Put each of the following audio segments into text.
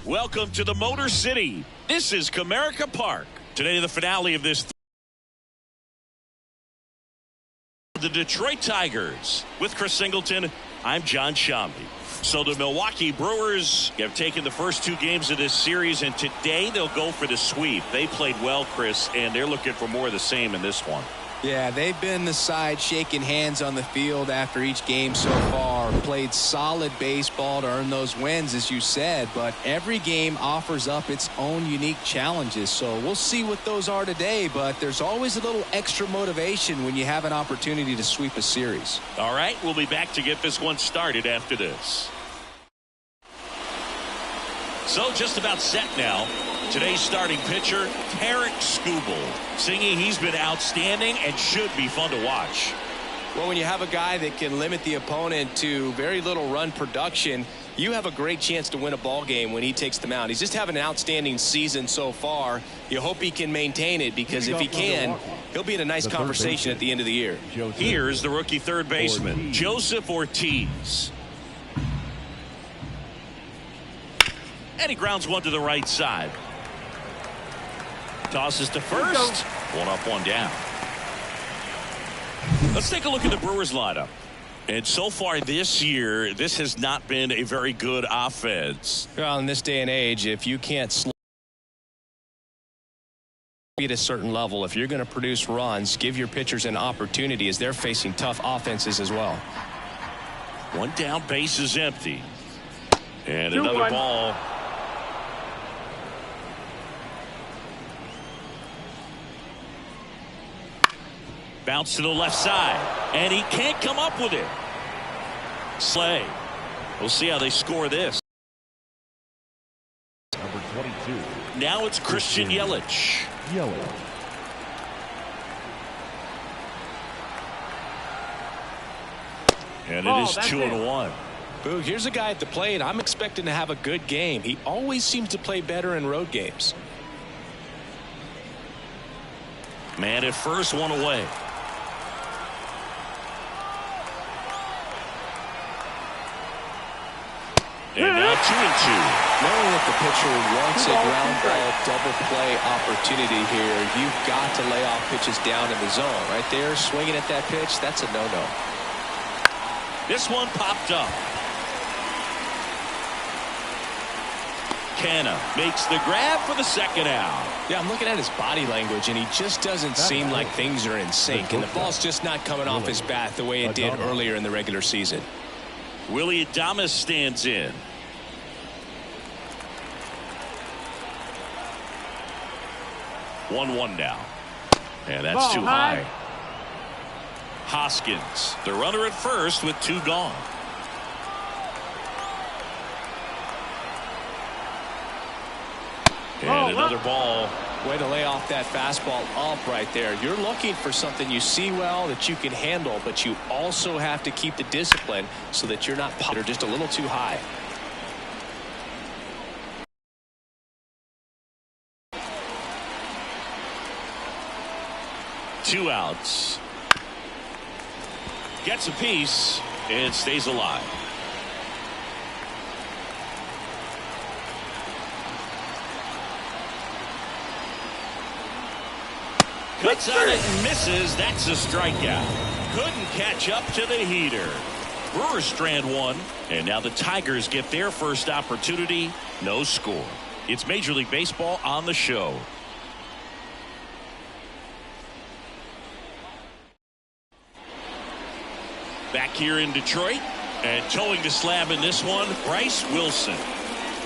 Welcome to the Motor City. This is Comerica Park. Today, the finale of this. The Detroit Tigers. With Chris Singleton, I'm John Shambi. So the Milwaukee Brewers have taken the first two games of this series, and today they'll go for the sweep. They played well, Chris, and they're looking for more of the same in this one. Yeah, they've been the side shaking hands on the field after each game so far. Played solid baseball to earn those wins, as you said, but every game offers up its own unique challenges. So we'll see what those are today, but there's always a little extra motivation when you have an opportunity to sweep a series. All right, we'll be back to get this one started after this. So just about set now. Today's starting pitcher, Tarik Skubal. Singing, he's been outstanding and should be fun to watch. Well, when you have a guy that can limit the opponent to very little run production, you have a great chance to win a ball game when he takes the mound. He's just having an outstanding season so far. You hope he can maintain it, because if he can, he'll be in a nice conversation at the end of the year. Here's the rookie third baseman, Joseph Ortiz. And he grounds one to the right side. Tosses to first. One up, one down. Let's take a look at the Brewers lineup. And so far this year, this has not been a very good offense. Well, in this day and age, if you can't slow at a certain level, if you're going to produce runs, give your pitchers an opportunity, as they're facing tough offenses as well. One down, base is empty. And another ball. Bounce to the left side, and he can't come up with it. Slay. We'll see how they score this. Number 22. Now it's Christian Yelich. And it is 2-1. Boo, here's a guy at the plate. I'm expecting to have a good game. He always seems to play better in road games. Man at first, one away. And now 2-2. Knowing that the pitcher wants a ground ball double play opportunity here, you've got to lay off pitches down in the zone. Right there, swinging at that pitch, that's a no-no. This one popped up. Canna makes the grab for the second out. Yeah, I'm looking at his body language, and he just doesn't seem like things are in sync, and the ball's just not coming off his bat the way it did earlier in the regular season. Willie Adames stands in. One now. And that's too high. Hoskins, the runner at first with two gone. And another ball. Way to lay off that fastball up right there. You're looking for something you see well that you can handle, but you also have to keep the discipline so that you're not just a little too high. Two outs. Gets a piece and stays alive. Cuts on it and misses. That's a strikeout. Couldn't catch up to the heater. Brewers strand one, and now the Tigers get their first opportunity. No score. It's Major League Baseball on the show. Back here in Detroit, and towing the slab in this one, Bryce Wilson.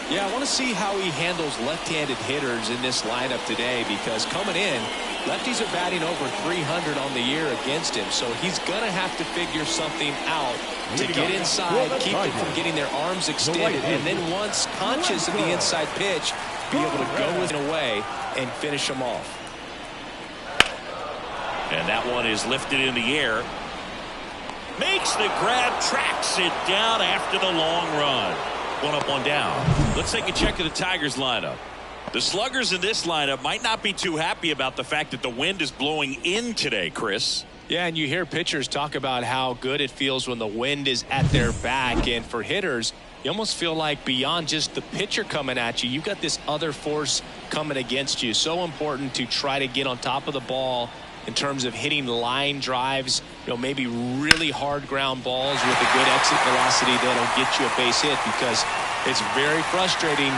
Yeah, I want to see how he handles left-handed hitters in this lineup today, because coming in, lefties are batting over 300 on the year against him, so he's going to have to figure something out to get inside, keep them from getting their arms extended, and then once conscious of the inside pitch, be able to go with it away and finish them off. And that one is lifted in the air. Makes the grab, tracks it down after the long run. One up, one down. Let's take a check of the Tigers lineup. The sluggers in this lineup might not be too happy about the fact that the wind is blowing in today, Chris. Yeah, and you hear pitchers talk about how good it feels when the wind is at their back. And for hitters, you almost feel like beyond just the pitcher coming at you, you've got this other force coming against you. So important to try to get on top of the ball in terms of hitting line drives, maybe really hard ground balls with a good exit velocity that'll get you a base hit, because it's very frustrating.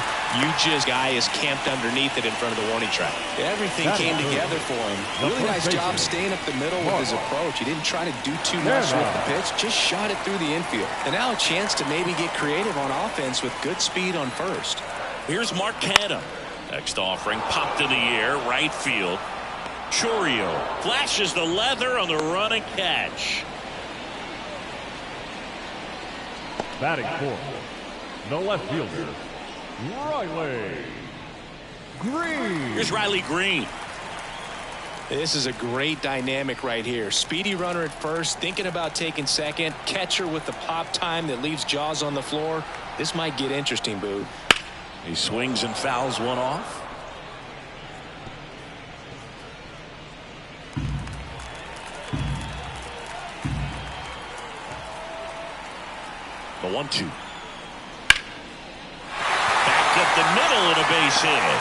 Guy is camped underneath it in front of the warning track. Everything came together for him. Really nice job staying up the middle with his approach. He didn't try to do too much with the pitch, just shot it through the infield. And now a chance to maybe get creative on offense with good speed on first. Here's Mark Canha. Next offering popped in the air, right field. Chourio flashes the leather on the run and catch. Batting fourth, the left fielder, Riley Green. Here's Riley Green. This is a great dynamic right here. Speedy runner at first, thinking about taking second. Catcher with the pop time that leaves Jaws on the floor. This might get interesting, Boo. He swings and fouls one off. The 1-2. Back up the middle and a base hit.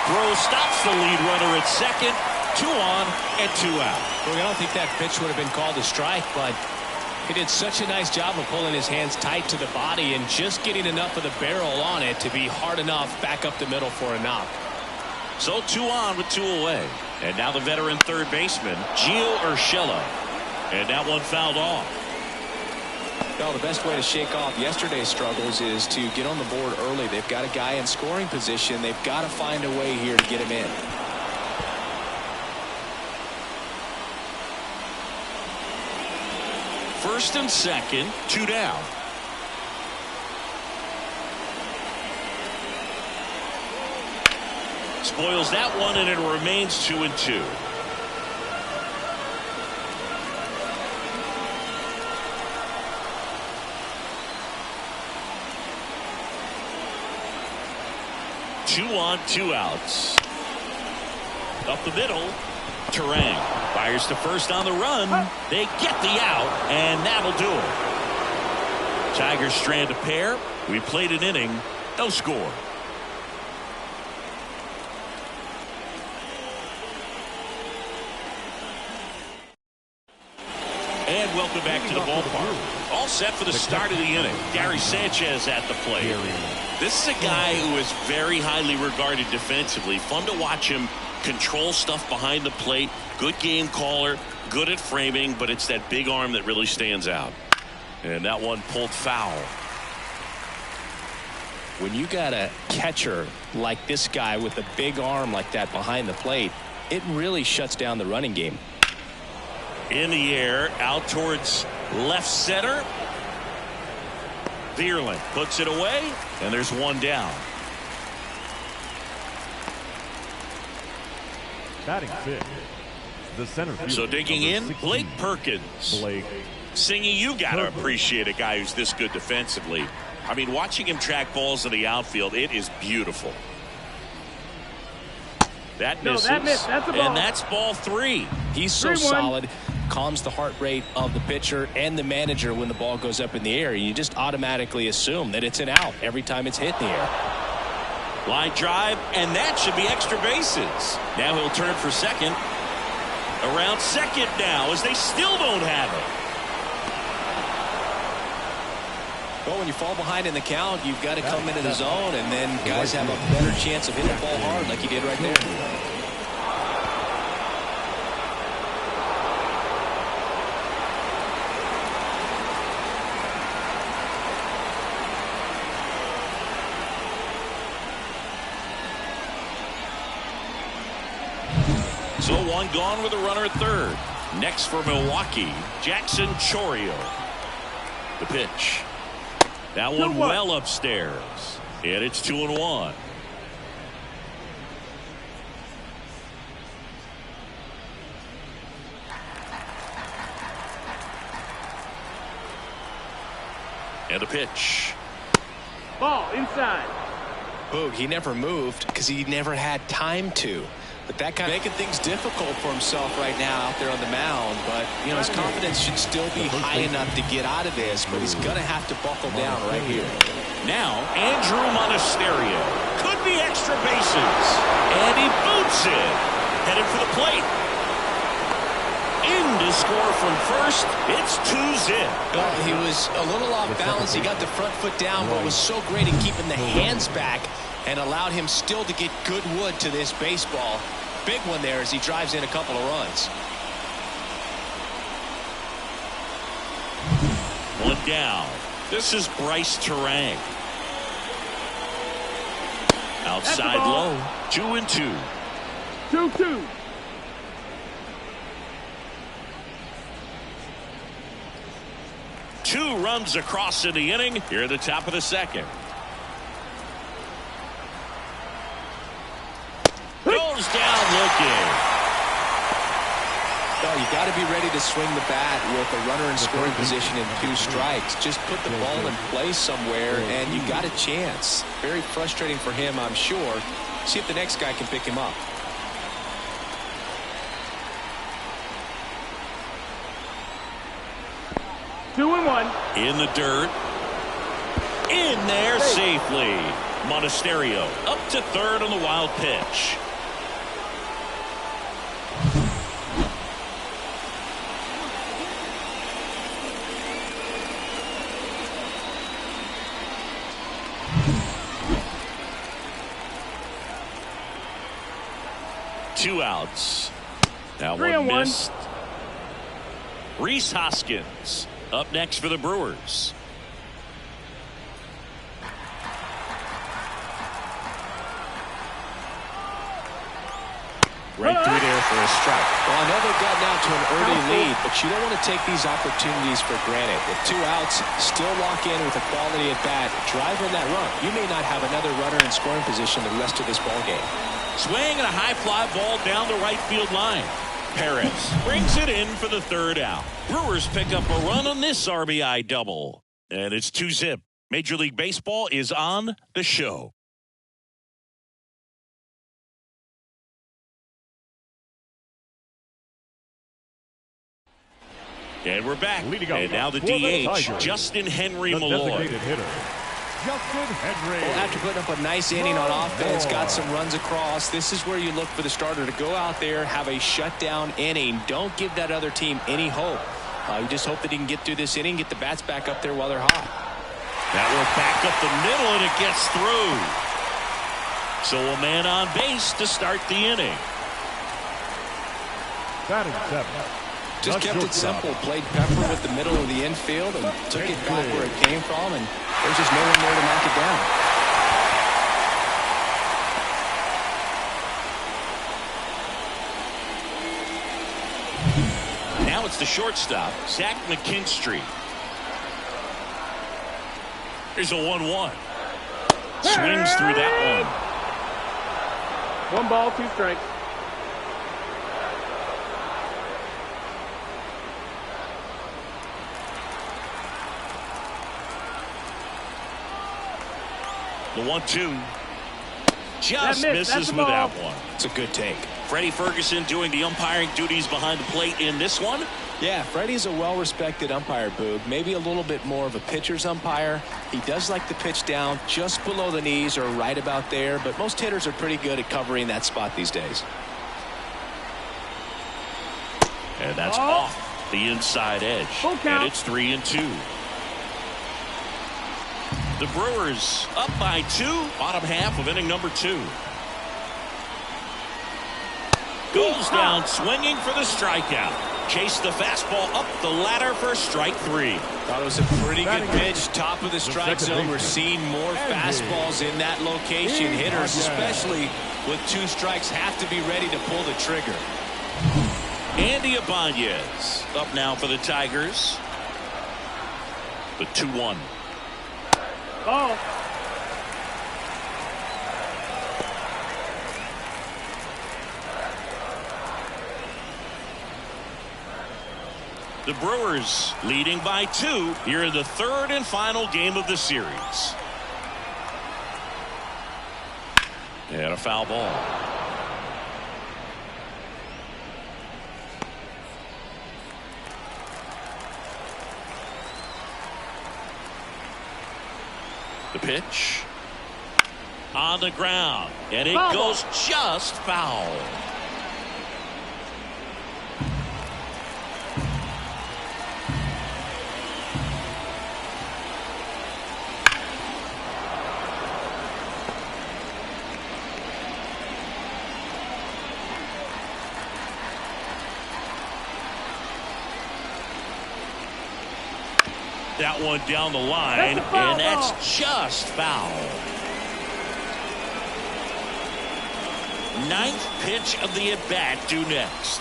Throw stops the lead runner at second. 2 on and 2 out. Well, I don't think that pitch would have been called a strike, but he did such a nice job of pulling his hands tight to the body and just getting enough of the barrel on it to be hard enough back up the middle for a knock. So 2 on with 2 away. And now the veteran third baseman, Gio Urshela. And that one fouled off. Well, the best way to shake off yesterday's struggles is to get on the board early. They've got a guy in scoring position. They've got to find a way here to get him in. First and second, 2 down. Spoils that one, and it remains 2-2. Two on, 2 outs. Up the middle, Terang fires to first on the run. They get the out, and that'll do it. Tigers strand a pair. We played an inning, no score. And welcome back to the ballpark. All set for the start of the inning. Gary Sanchez at the plate. This is a guy who is very highly regarded defensively. Fun to watch him control stuff behind the plate. Good game caller, good at framing, but it's that big arm that really stands out. And that one pulled foul. When you got a catcher like this guy with a big arm like that behind the plate, it really shuts down the running game. In the air, out towards left center. Vierling puts it away, and there's 1 down. Batting fifth, the center fielder. So digging in, Blake Perkins. Singy, you got to appreciate a guy who's this good defensively. I mean, watching him track balls in the outfield, it is beautiful. That misses, That's a ball. and that's ball 3. He's so 3-1. solid, calms the heart rate of the pitcher and the manager when the ball goes up in the air. You just automatically assume that it's an out every time it's hit in the air. Line drive, and that should be extra bases. Now he'll turn for second. Around second now, as they still don't have it. Well, when you fall behind in the count, you've got to come into the zone, and then guys have a better chance of hitting the ball hard like he did right there. So 1 gone with a runner at third. Next for Milwaukee, Jackson Chourio. The pitch. That one well upstairs. And it's 2-1. And the pitch. Ball inside. Boog, he never moved because he never had time to. But that kind of making things difficult for himself right now out there on the mound. But, you know, his confidence should still be high enough to get out of this, but he's going to have to buckle down right here. Now, Andrew Monasterio. Could be extra bases. And he boots it. Headed for the plate. In to score from first. It's 2-0. Well, he was a little off balance. He got the front foot down, but was so great at keeping the hands back and allowed him still to get good wood to this baseball. Big one there as he drives in a couple of runs. One down. This is Bryce Terang. Outside low. 2-2. 2-2. Two runs across in the inning here at the top of the second. Goes down looking. Well, you got to be ready to swing the bat with a runner in scoring position and 2 strikes. Just put the ball in place somewhere and you got a chance. Very frustrating for him, I'm sure. See if the next guy can pick him up. 2-1. In the dirt. In there safely. Monasterio up to third on the wild pitch. Two outs. That one missed. Rhys Hoskins up next for the Brewers. Right through there for a strike. Well, I know they've gotten out to an early lead, but you don't want to take these opportunities for granted. With 2 outs, still lock in with a quality at bat. Drive in that run. You may not have another runner in scoring position the rest of this ball game. Swing and a high fly ball down the right field line. Perez brings it in for the 3rd out. Brewers pick up a run on this RBI double. And it's 2-0. Major League Baseball is on the show. And we're back. And now the DH, Justin Henry Malloy. Well, after putting up a nice inning on offense, got some runs across, this is where you look for the starter to go out there, have a shutdown inning. Don't give that other team any hope. You just hope that he can get through this inning, get the bats back up there while they're hot. That will back up the middle, and it gets through. So a man on base to start the inning. Batting 7. Just kept it simple. Played pepper with the middle of the infield and took it back where it came from, and there's just no one there to knock it down. Now it's the shortstop, Zach McKinstry. Here's a 1-1. Swings through that one. 1 ball, 2 strikes. The 1-2 just misses with that one. It's a good take. Freddie Ferguson doing the umpiring duties behind the plate in this one. Yeah, Freddie's a well-respected umpire, Boog. Maybe a little bit more of a pitcher's umpire. He does like to pitch down just below the knees or right about there, but most hitters are pretty good at covering that spot these days. And that's off the inside edge. And it's 3-2. The Brewers up by 2, bottom half of inning number 2. Goes down swinging for the strikeout. Chase the fastball up the ladder for strike 3. Thought it was a pretty good pitch, top of the strike zone. We're seeing more fastballs in that location. Hitters, especially with 2 strikes, have to be ready to pull the trigger. Andy Ibanez up now for the Tigers. The 2-1. Oh. The Brewers leading by 2 here in the 3rd and final game of the series. And a foul ball. The pitch. On the ground. And it Foul. goes just foul. That one down the line, That's a foul and that's ball. just foul. Ninth pitch of the at-bat due next.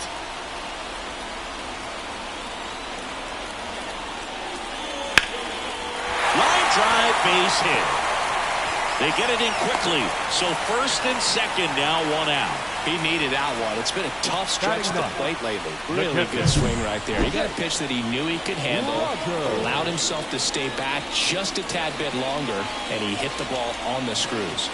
Line drive, base hit. They get it in quickly, so first and second now, one out. He needed that one. It's been a tough stretch at the plate lately. Really good swing right there. He got a pitch that he knew he could handle, allowed himself to stay back just a tad bit longer, and he hit the ball on the screws.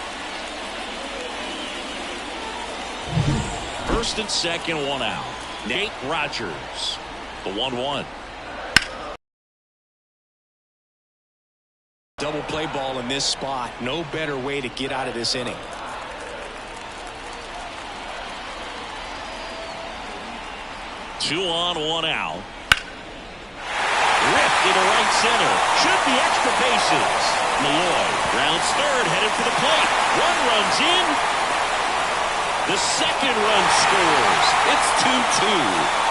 First and second, one out. Nate Rogers, the 1-1. Double play ball in this spot. No better way to get out of this inning. Two on, one out. Ripped into right center. Should be extra bases. Malloy rounds third, headed for the plate. One runs in. The second run scores. It's 2-2.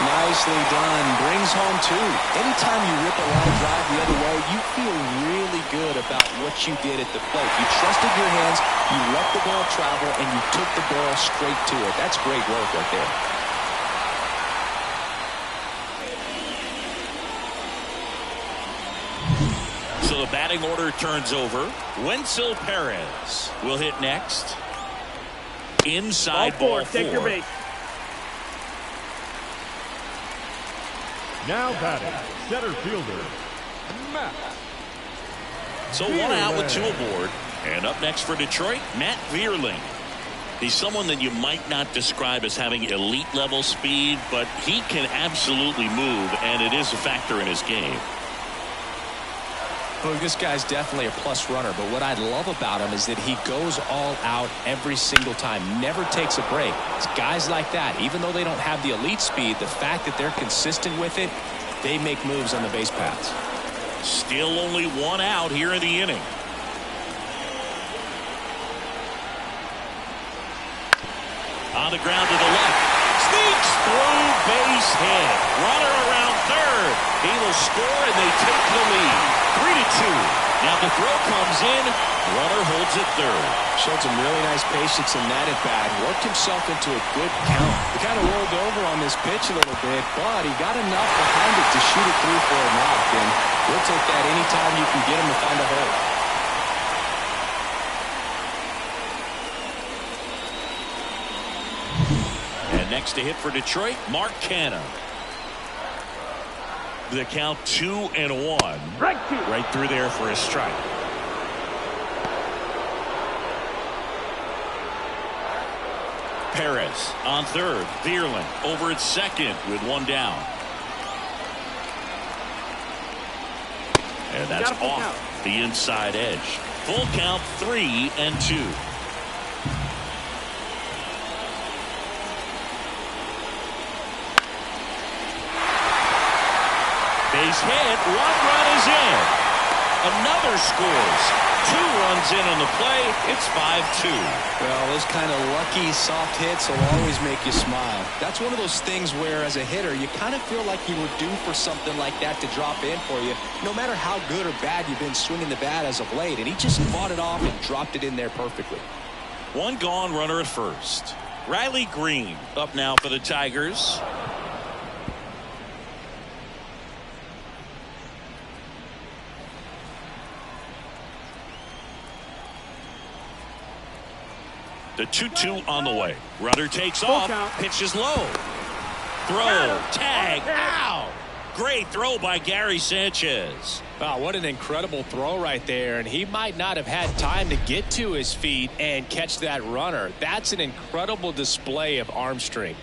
Nicely done. Brings home two. Anytime you rip a line drive the other way, you feel really good about what you did at the plate. You trusted your hands, you let the ball travel, and you took the ball straight to it. That's great work right there. So the batting order turns over. Wenzel Perez will hit next. Inside ball four. Take your base. Now batting, center fielder, Matt. So one out with two aboard. And up next for Detroit, Matt Vierling. He's someone that you might not describe as having elite level speed, but he can absolutely move, and it is a factor in his game. Well, this guy's definitely a plus runner, but what I love about him is that he goes all out every single time, never takes a break. It's guys like that, even though they don't have the elite speed, the fact that they're consistent with it, they make moves on the base paths. Still only one out here in the inning. On the ground to the left. Sneaks through, base hit. Runner around third. He will score, and they take the lead. 3-2. Now the throw comes in. Runner holds it third. Showed some really nice patience in that at bat. Worked himself into a good count. He kind of rolled over on this pitch a little bit, but he got enough behind it to shoot it through for a knock. And we'll take that anytime you can get him to find a hole. And next to hit for Detroit, Mark Canha. The count 2-1. Strike two. Right through there for a strike. Perez on third. Vierling over at second with one down. And that's off the inside edge. Full count, 3-2. Base hit. One run is in. Another scores. Two runs in on the play. It's 5-2. Well, those kind of lucky soft hits will always make you smile. That's one of those things where, as a hitter, you kind of feel like you were due for something like that to drop in for you, no matter how good or bad you've been swinging the bat as of late. And he just fought it off and dropped it in there perfectly. One gone, runner at first. Riley Green up now for the Tigers. The 2-2 on the way. Runner takes off. Pitches low. Throw. Tag. Ow. Great throw by Gary Sanchez. Wow, what an incredible throw right there. And he might not have had time to get to his feet and catch that runner. That's an incredible display of arm strength.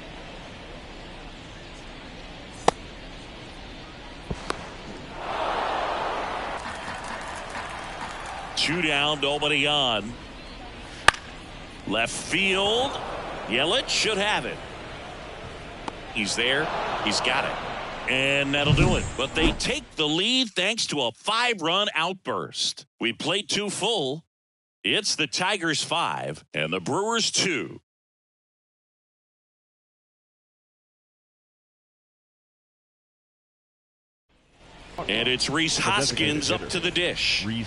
2 down, nobody on. Left field. Yelich should have it. He's there. He's got it. And that'll do it. But they take the lead thanks to a 5-run outburst. We played 2 full. It's the Tigers 5 and the Brewers 2. And it's Rhys Hoskins up to the dish. Rhys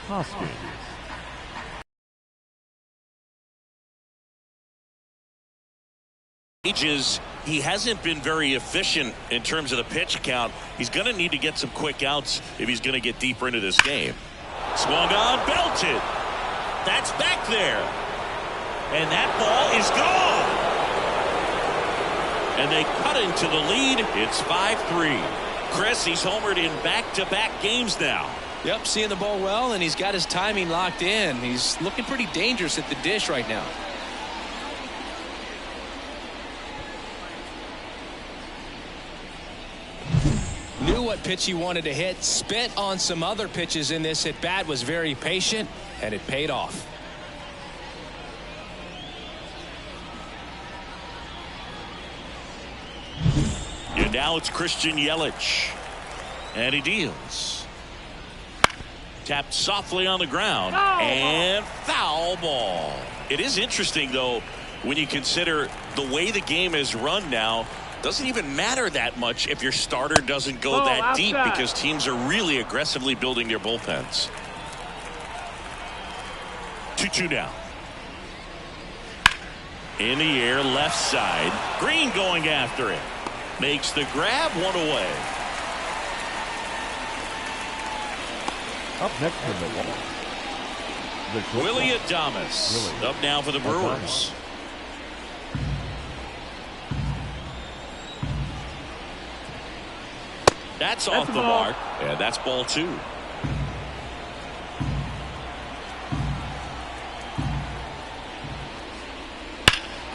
Hoskins. He hasn't been very efficient in terms of the pitch count. He's going to need to get some quick outs if he's going to get deeper into this game. Swung on, belted. That's back there. And that ball is gone. And they cut into the lead. It's 5-3. Chris, he's homered in back-to-back games now. Yep, seeing the ball well, and he's got his timing locked in. He's looking pretty dangerous at the dish right now. Knew what pitch he wanted to hit, spit on some other pitches in this at bat, was very patient, and it paid off. And now it's Christian Yelich. And he deals. Tapped softly on the ground. And foul ball. It is interesting, though, when you consider the way the game is run now. Doesn't even matter that much if your starter doesn't go that deep, because teams are really aggressively building their bullpens. 2-2 now. In the air, left side. Green going after it. Makes the grab, 1 away. Up next to Milwaukee. Willie Adames up now for the Brewers. That's off the mark. And that's ball 2.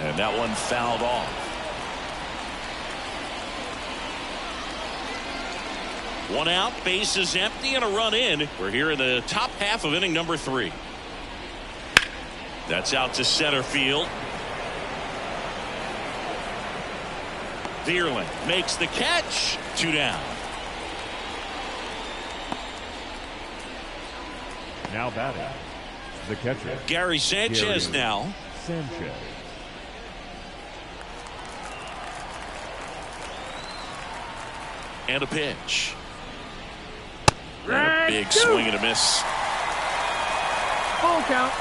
And that one fouled off. 1 out, bases empty, and a run in. We're here in the top half of inning number 3. That's out to center field. Vierling makes the catch. 2 down. Now batting, the catcher, Gary Sanchez now. Sanchez. And a pitch. And a big swing and a miss. Full count.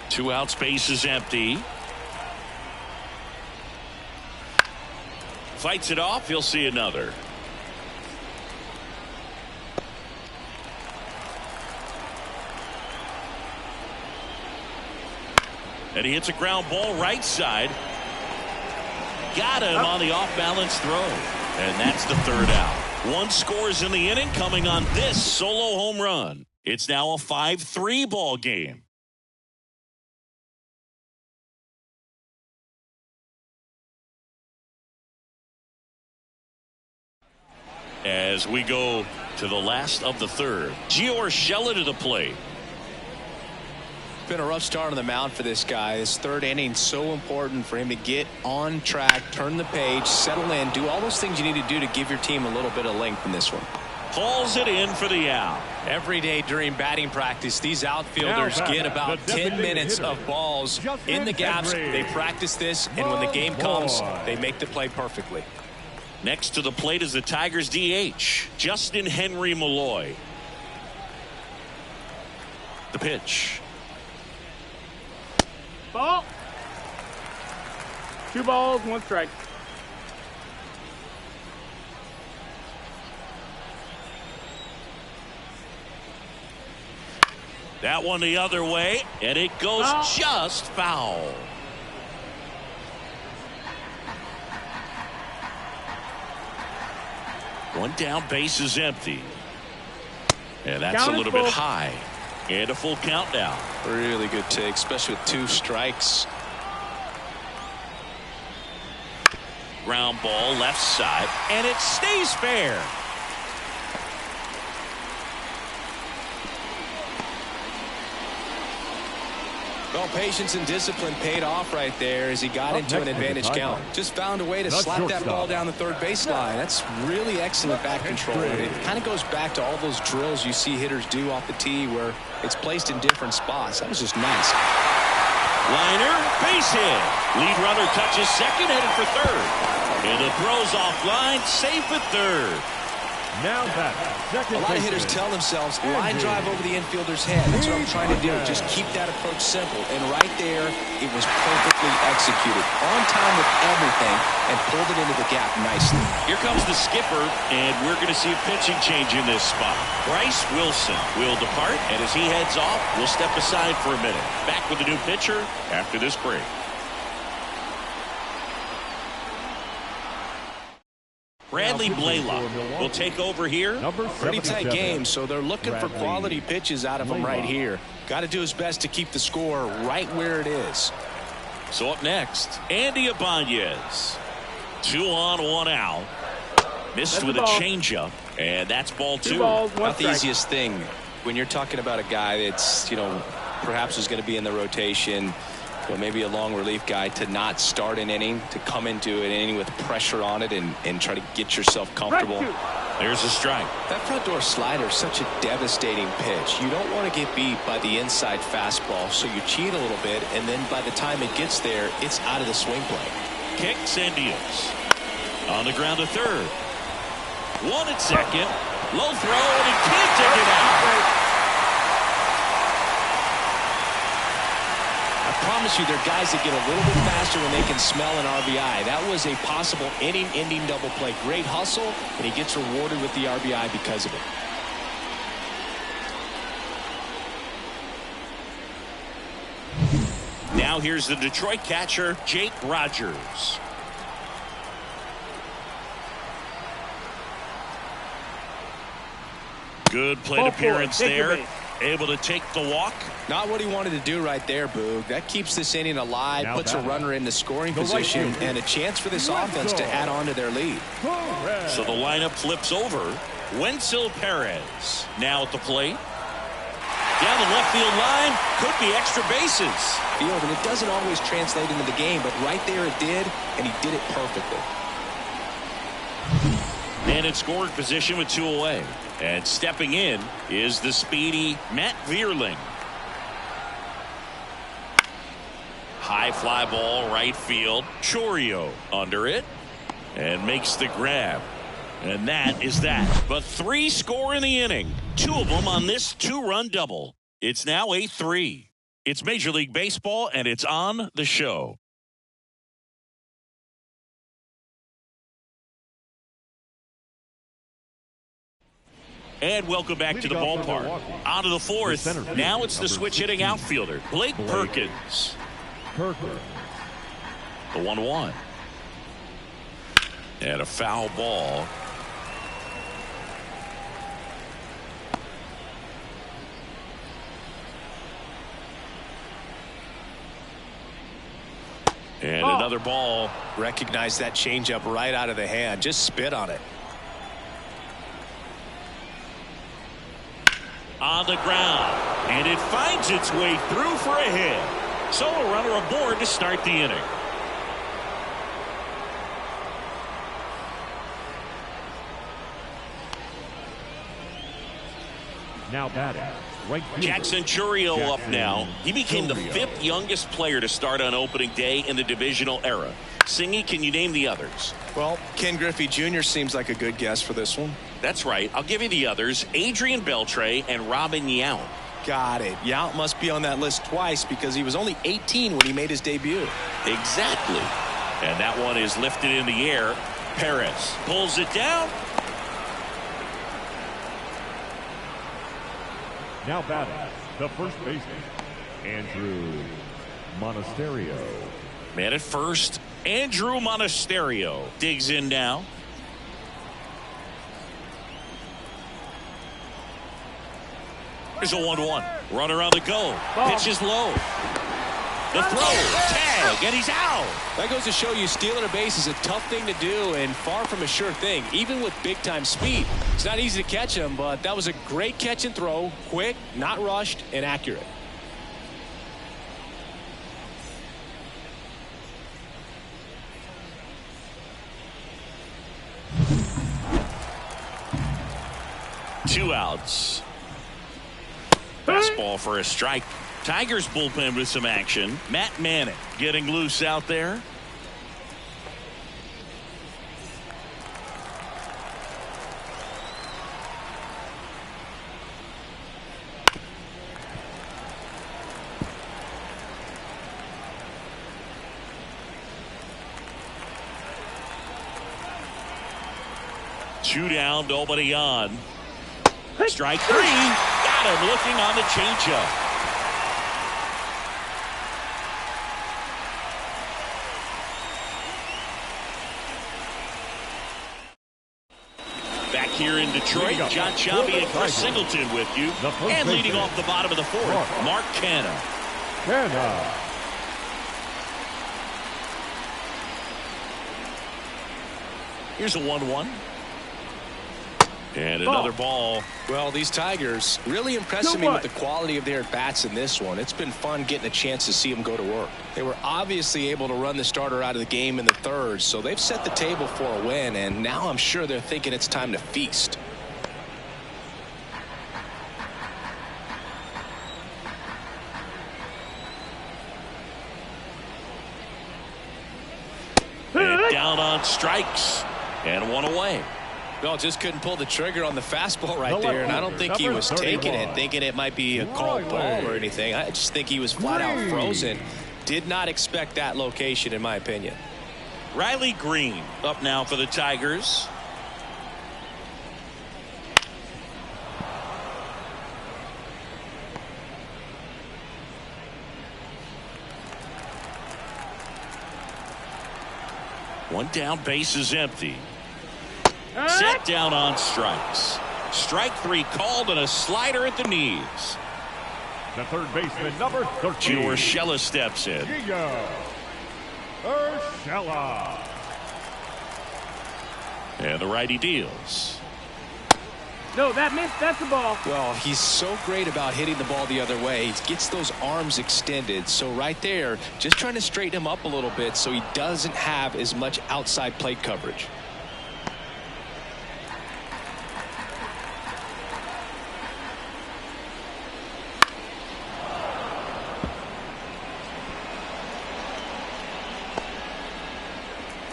Two outs, bases empty. Fights it off. He'll see another. And he hits a ground ball right side. Got him on the off-balance throw. And that's the 3rd out. 1 scores in the inning, coming on this solo home run. It's now a 5-3 ball game. As we go to the last of the 3rd. Gio Urshela to the plate. Been a rough start on the mound for this guy. This 3rd inning, so important for him to get on track, turn the page, settle in, do all those things you need to do to give your team a little bit of length in this one. Hauls it in for the out. Every day during batting practice, these outfielders get about 10 minutes of balls in the gaps. They practice this, and when the game comes, they make the play perfectly. Next to the plate is the Tigers DH, Justin Henry Malloy. The pitch. Ball. 2 balls, 1 strike. That one the other way, and it goes just foul. One down, base is empty. And that's a little bit high. And a full count now. Really good take, especially with 2 strikes. Ground ball left side, and it stays fair. Well, patience and discipline paid off right there as he got into an advantage count. Just found a way to slap that ball down the third baseline. That's really excellent bat control. And it kind of goes back to all those drills you see hitters do off the tee where it's placed in different spots. That was just nice. Liner, base hit. Lead runner touches second, headed for third. And the throw's offline, safe at third. Now that second. A lot of hitters tell themselves, line drive over the infielder's head. That's what I'm trying to do. Just keep that approach simple. And right there, it was perfectly executed. On time with everything, and pulled it into the gap nicely. Here comes the skipper, and we're going to see a pitching change in this spot. Bryce Wilson will depart, and as he heads off, we'll step aside for a minute. Back with the new pitcher after this break. Bradley Blaylock will take over here. Pretty tight game, so they're looking for quality pitches out of him right here. Got to do his best to keep the score right where it is. So up next, Andy Ibanez. 2 on, 1 out. Missed with a changeup, and that's ball 2. Not the easiest thing when you're talking about a guy that's, perhaps is going to be in the rotation. Maybe a long relief guy, to not start an inning, to come into an inning with pressure on it and try to get yourself comfortable. There's a strike. That front door slider is such a devastating pitch. You don't want to get beat by the inside fastball, so you cheat a little bit, and then by the time it gets there, it's out of the swing play. Kicks and deals. On the ground to third. 1 at second. Low throw, and he can't take it out. I promise you, there are guys that get a little bit faster when they can smell an RBI. That was a possible inning-ending double play. Great hustle, and he gets rewarded with the RBI because of it. Now here's the Detroit catcher, Jake Rogers. Good plate appearance there. Able to take the walk. Not what he wanted to do right there, Boog. That keeps this inning alive, puts a runner in the scoring position, and a chance for this offense to add on to their lead. So the lineup flips over. Wenzel Perez now at the plate. Down the left field line. Could be extra bases. Field, and it doesn't always translate into the game, but right there it did, and he did it perfectly. And in scoring position with 2 away. And stepping in is the speedy Matt Vierling. High fly ball right field. Chourio under it and makes the grab. And that is that. But 3 score in the inning. 2 of them on this 2-run double. It's now 8-3. It's Major League Baseball, and it's on the show. And welcome back to the ballpark. On to the 4th. Now it's the switch hitting outfielder, Blake Perkins. The 1-1. And a foul ball. And another ball. Recognize that changeup right out of the hand. Just spit on it. On the ground, and it finds its way through for a hit. So a runner aboard to start the inning. Now batting, right fielder, Jackson Chourio up now. He became the 5th youngest player to start on opening day in the divisional era. Singy, can you name the others? Well, Ken Griffey Jr. seems like a good guess for this one. That's right. I'll give you the others. Adrian Beltre and Robin Yount. Got it. Yount must be on that list twice because he was only 18 when he made his debut. Exactly. And that one is lifted in the air. Perez pulls it down. Now batting, the first baseman, Andrew Monasterio. Man at first, Andrew Monasterio digs in now. There's a 1-1. Runner on the go. Pitch is low. The throw. tag, and he's out. That goes to show you stealing a base is a tough thing to do and far from a sure thing, even with big-time speed. It's not easy to catch him, but that was a great catch and throw, quick, not rushed, and accurate. Two outs. Fastball for a strike. Tigers bullpen with some action. Matt Manning getting loose out there. Two down, nobody on. Strike three. Got him looking on the changeup. Back here in Detroit, John Shambi and Chris Singleton with you. And leading off the bottom of the fourth, Mark Canha. Here's a 1-1. And another ball. Well, these Tigers really impressing me with the quality of their at-bats in this one. It's been fun getting a chance to see them go to work. They were obviously able to run the starter out of the game in the third, so they've set the table for a win, and now I'm sure they're thinking it's time to feast. And down on strikes. And one away. Well, just couldn't pull the trigger on the fastball right there, and I don't think he was taking it, thinking it might be a called ball or anything. I just think he was flat out frozen. Did not expect that location, in my opinion. Riley Green up now for the Tigers. One down, base is empty. Set down on strikes. Strike three called and a slider at the knees. The third baseman, number 13. Gio Urshela steps in. Gio Urshela. And the righty deals. No, that missed. That's the ball. Well, he's so great about hitting the ball the other way. He gets those arms extended. So right there, just trying to straighten him up a little bit so he doesn't have as much outside plate coverage.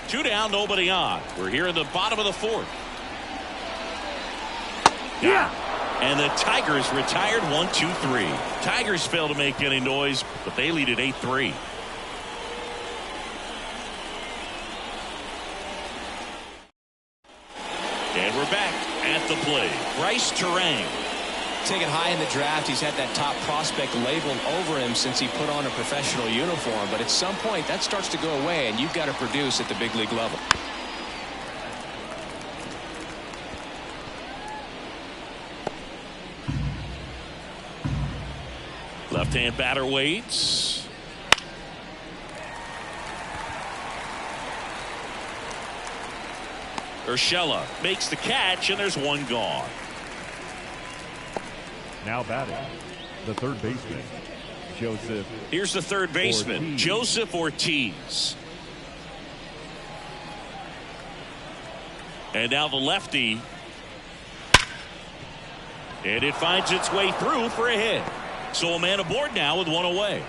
Two down, nobody on. We're here in the bottom of the fourth. Yeah. And the Tigers retired 1-2-3. Tigers fail to make any noise, but they lead at 8-3. And we're back at the plate. Bryce Terang. Taken high in the draft, he's had that top prospect labeled over him since he put on a professional uniform. But at some point, that starts to go away, and you've got to produce at the big league level. Left-hand batter waits. Urshela makes the catch, and there's one gone. Now batting, the third baseman, Joseph. Here's the third baseman, Ortiz. Joseph Ortiz. And now the lefty. And it finds its way through for a hit. So a man aboard now with one away.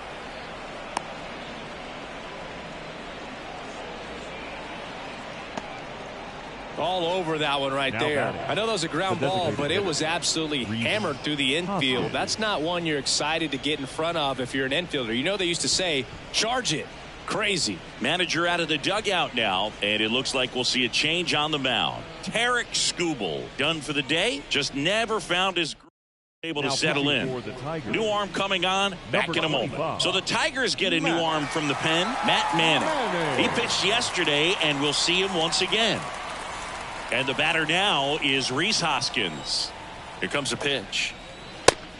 All over that one right Now there. batting. I know that was a ground The ball, designated but it hitter. was absolutely hammered through the infield. That's not one you're excited to get in front of if you're an infielder. You know they used to say, charge it. Crazy. Manager out of the dugout now, and it looks like we'll see a change on the mound. Tarek Skubal done for the day. Just never found his groove, able to Now settle pitching in. for the Tigers. New arm coming on. Back Number in a moment. 25. So the Tigers get a new arm from the pen. Matt Manning. He pitched yesterday, and we'll see him once again. And the batter now is Rhys Hoskins. Here comes a pitch.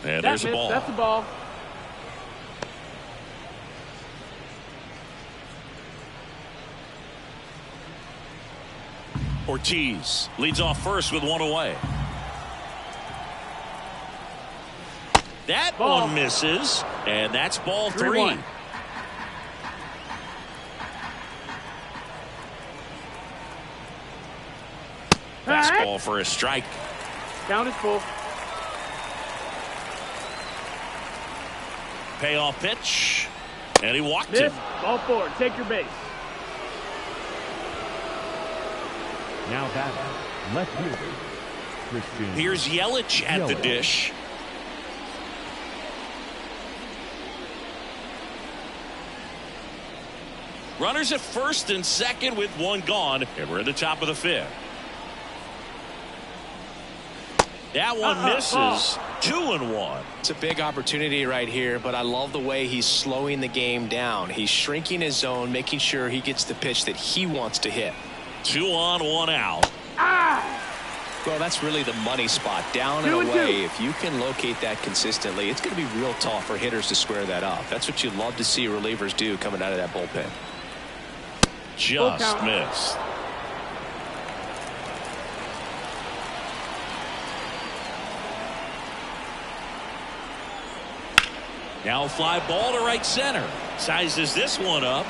And there's a ball. That's the ball. Ortiz leads off first with one away. That Ball. one misses, and that's ball 3. 3-1. Fastball for a strike. Count is full. Payoff pitch, and he walked Miss. it. Ball 4. Take your base. Now batting, left fielder, Christian. Here's Yelich at the dish. Runners at first and second with one gone, and we're in the top of the 5th. That one misses. 2-1. It's a big opportunity right here, but I love the way he's slowing the game down. He's shrinking his zone, making sure he gets the pitch that he wants to hit. 2 on, 1 out. Well, that's really the money spot. Down and 2 and away. 2. If you can locate that consistently, it's going to be real tough for hitters to square that up. That's what you love to see relievers do coming out of that bullpen. Just missed. Now a fly ball to right center. Sizes this one up.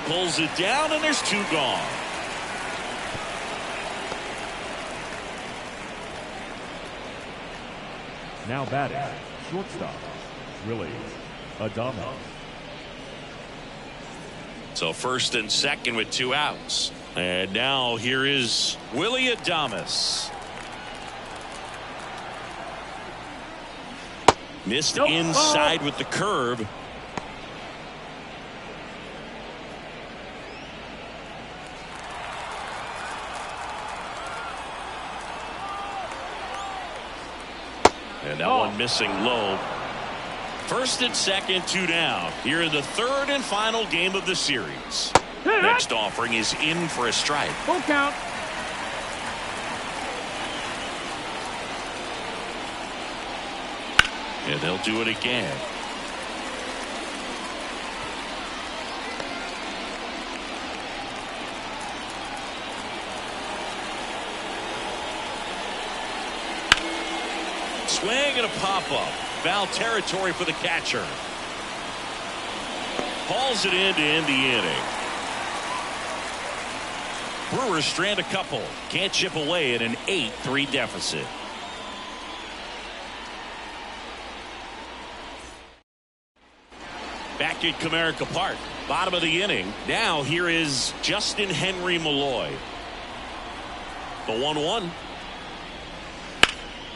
Pulls it down, and there's 2 gone. Now batting, shortstop, Willie Adames. So first and second with 2 outs. And now here is Willie Adames. Missed Nope. inside with the curve. And that one missing low. First and second, 2 down. Here in the 3rd and final game of the series. Next offering is in for a strike. Full count. And they'll do it again. Swing and a pop-up. Foul territory for the catcher. Hauls it in to end the inning. Brewers strand a couple. Can't chip away at an 8-3 deficit. Back at Comerica Park. Bottom of the inning. Now here is Justin Henry Malloy. The 1-1.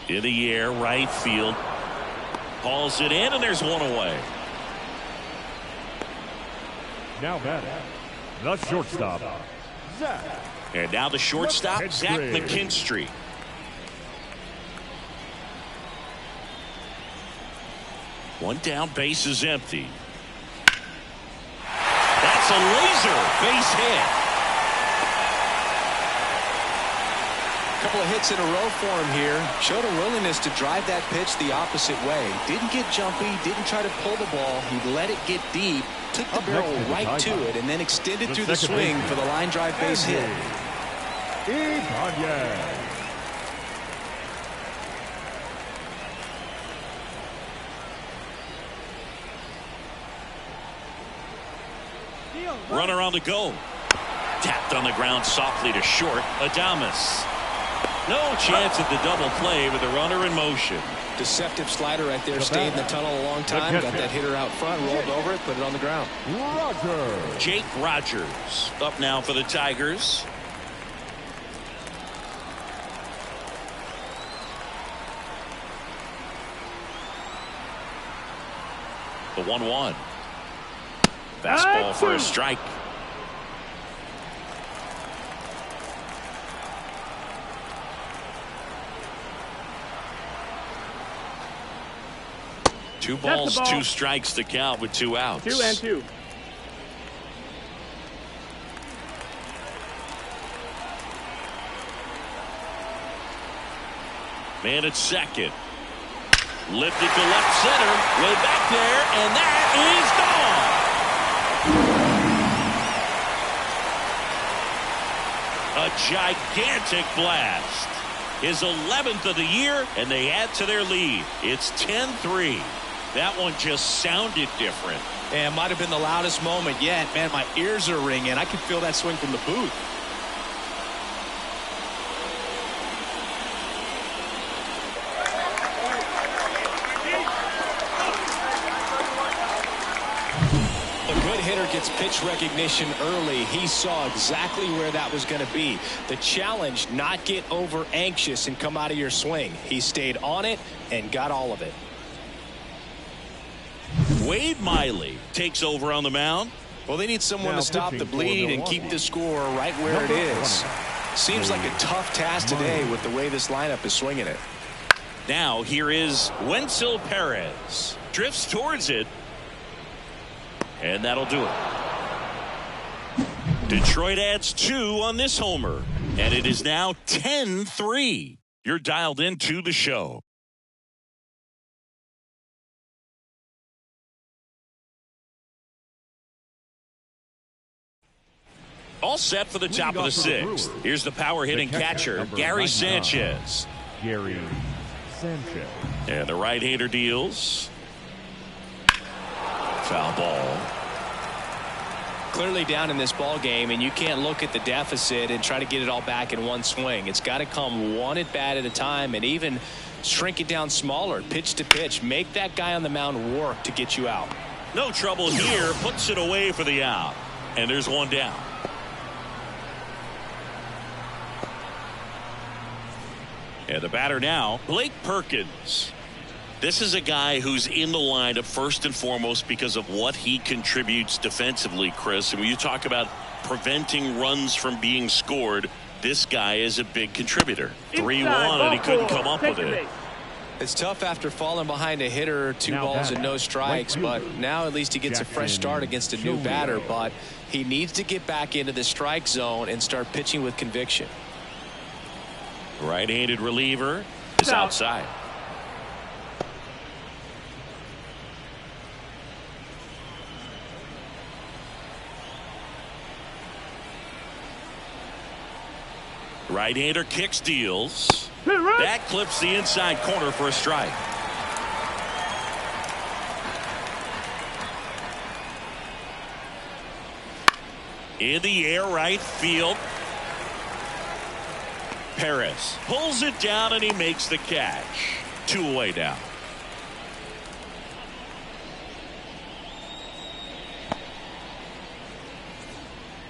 In the air, right field. Hauls it in, and there's 1 away. Now batting, the shortstop, Zach. And now the shortstop, Zach McKinstry. One down, base is empty. That's a laser base hit. Couple of hits in a row for him here. Showed a willingness to drive that pitch the opposite way. Didn't get jumpy, didn't try to pull the ball. He let it get deep, took the barrel right to it, and then extended through the swing for the line drive base hit. Runner on the go. Tapped on the ground softly to short. Adames. No chance at the double play with the runner in motion. Deceptive slider right there. Stayed in the tunnel a long time. Got that hitter out front, rolled over it, put it on the ground. Jake Rogers up now for the Tigers. The 1-1. Fastball for a strike. Two balls, 2 strikes to count with 2 outs. 2 and 2. Man at second. Lifted to left center. Way back there, and that is gone. A A gigantic blast. His 11th of the year, and they add to their lead. It's 10-3. That one just sounded different. And it might have been the loudest moment yet. Man, my ears are ringing. I can feel that swing from the booth. A good hitter gets pitch recognition early. He saw exactly where that was going to be. The challenge, not get over anxious and come out of your swing. He stayed on it and got all of it. Wade Miley takes over on the mound. Well, they need someone to stop the bleed and keep the score right where it is. Seems like a tough task today with the way this lineup is swinging it. Now here is Wenzel Perez. Drifts towards it. And that'll do it. Detroit adds 2 on this homer. And it is now 10-3. You're dialed into the show. All set for the top of the 6th. Here's the power hitting catcher, Gary Sanchez. Gary Sanchez. And the right-hander deals. Foul ball. Clearly down in this ball game, and you can't look at the deficit and try to get it all back in one swing. It's got to come one at bat at a time, and even shrink it down smaller, pitch to pitch. Make that guy on the mound work to get you out. No trouble here. Puts it away for the out. And there's one down. And the batter now, Blake Perkins. This is a guy who's in the lineup first and foremost because of what he contributes defensively, Chris. And when you talk about preventing runs from being scored, this guy is a big contributor. 3-1, and he couldn't come up with it. It's tough after falling behind a hitter, 2 balls and no strikes, but now at least he gets a fresh start against a new batter. But he needs to get back into the strike zone and start pitching with conviction. Right-handed reliever is outside. Right-hander kicks, deals. That clips the inside corner for a strike. In the air, right field. Perez pulls it down and he makes the catch. 2 away now.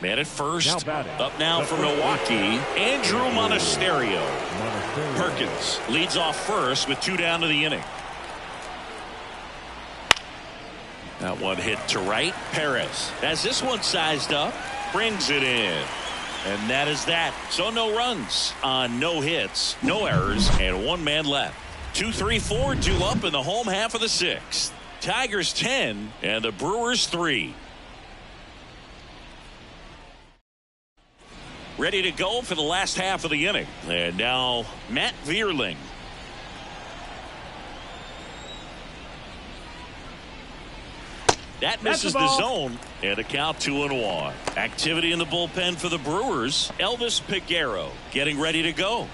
Man at first. Up now for Milwaukee, Andrew Monasterio. Perkins leads off first with 2 down to the inning. That one hit to right. Perez has this one sized up, brings it in. And that is that. So no runs on no hits, no errors, and 1 man left. 2-3-4 due up in the home half of the 6th. Tigers 10 and the Brewers 3. Ready to go for the last half of the inning. And now Matt Vierling. That misses the zone, and a count 2-1. Activity in the bullpen for the Brewers. Elvis Peguero getting ready to go.